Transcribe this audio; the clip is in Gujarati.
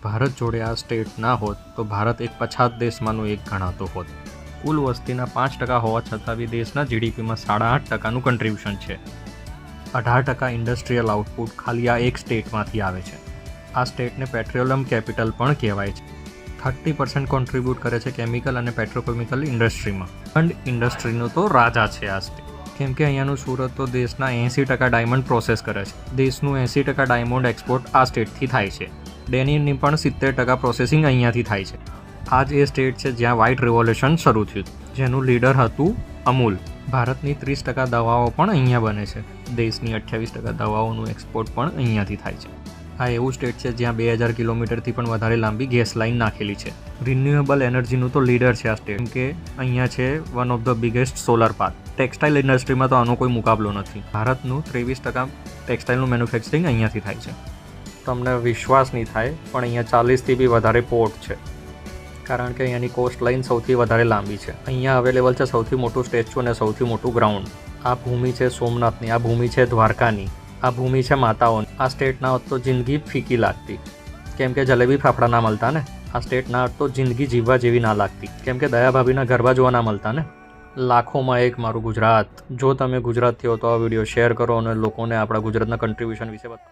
ભારત જોડે આ સ્ટેટ ના હોત તો ભારત એક પછાત દેશમાંનો એક ગણાતો હોત. કુલ વસ્તીના 5% હોવા છતાં બી દેશના જીડીપીમાં 8.5%નું કન્ટ્રીબ્યુશન છે. 18% ઇન્ડસ્ટ્રીયલ આઉટપુટ ખાલી આ એક સ્ટેટમાંથી આવે છે. આ સ્ટેટને પેટ્રોલિયમ કેપિટલ પણ કહેવાય છે. 30% કોન્ટ્રીબ્યુટ કરે છે કેમિકલ અને પેટ્રોકેમિકલ ઇન્ડસ્ટ્રીમાં. એન્ડ ઇન્ડસ્ટ્રીનો તો રાજા છે આ સ્ટેટ, કેમ કે અહીંયાનું સુરત તો દેશના 80% ડાયમંડ પ્રોસેસ કરે છે. દેશનું 80% ડાયમંડ એક્સપોર્ટ આ સ્ટેટથી થાય છે. ડેનિમની પણ 70% પ્રોસેસિંગ અહીંયાથી થાય છે. આ જ એ સ્ટેટ છે જ્યાં વ્હાઇટ રિવોલ્યુશન શરૂ થયું, જેનું લીડર હતું અમૂલ. ભારતની 30% દવાઓ પણ અહીંયા બને છે. દેશની 28% દવાઓનું એક્સપોર્ટ પણ અહીંયાથી થાય છે. આ એવું સ્ટેટ છે જ્યાં 2000 કિલોમીટરથી પણ વધારે લાંબી ગેસ લાઇન નાખેલી છે. રિન્યુએબલ એનર્જીનું તો લીડર છે આ સ્ટેટ, કેમ કે અહીંયા છે one of the biggest solar park. Textile ઇન્ડસ્ટ્રીમાં તો આનો કોઈ મુકાબલો નથી. ભારતનું 23% ટેક્સટાઇલનું મેન્યુફેક્ચરિંગ અહીંયાથી થાય છે. તમને વિશ્વાસ નહીં થાય, પણ અહીંયા 40થી બી વધારે પોર્ટ છે, કારણ કે અહીંયાની કોસ્ટ લાઇન સૌથી વધારે લાંબી છે. અહીંયા અવેલેબલ છે સૌથી મોટું સ્ટેચ્યુ અને સૌથી મોટું ગ્રાઉન્ડ. આ ભૂમિ છે સોમનાથની, આ ભૂમિ છે દ્વારકાની, આ ભૂમિ છે માતાઓની. આ સ્ટેટ ના હોત તો જિંદગી ફીકી લાગતી, કેમ કે જલેબી ફાફડા ના મળતા ને. આ સ્ટેટ ના હોત તો જિંદગી જીવવા જેવી ના લાગતી, કેમ કે દયા ભાભીના ગરબા જોવા ના મળતા ને. લાખોમાં એક મારું ગુજરાત. જો તમે ગુજરાતથી હો તો આ વિડીયો શેર કરો અને લોકોને આપણા ગુજરાતના કન્ટ્રીબ્યુશન વિશે બતાવો.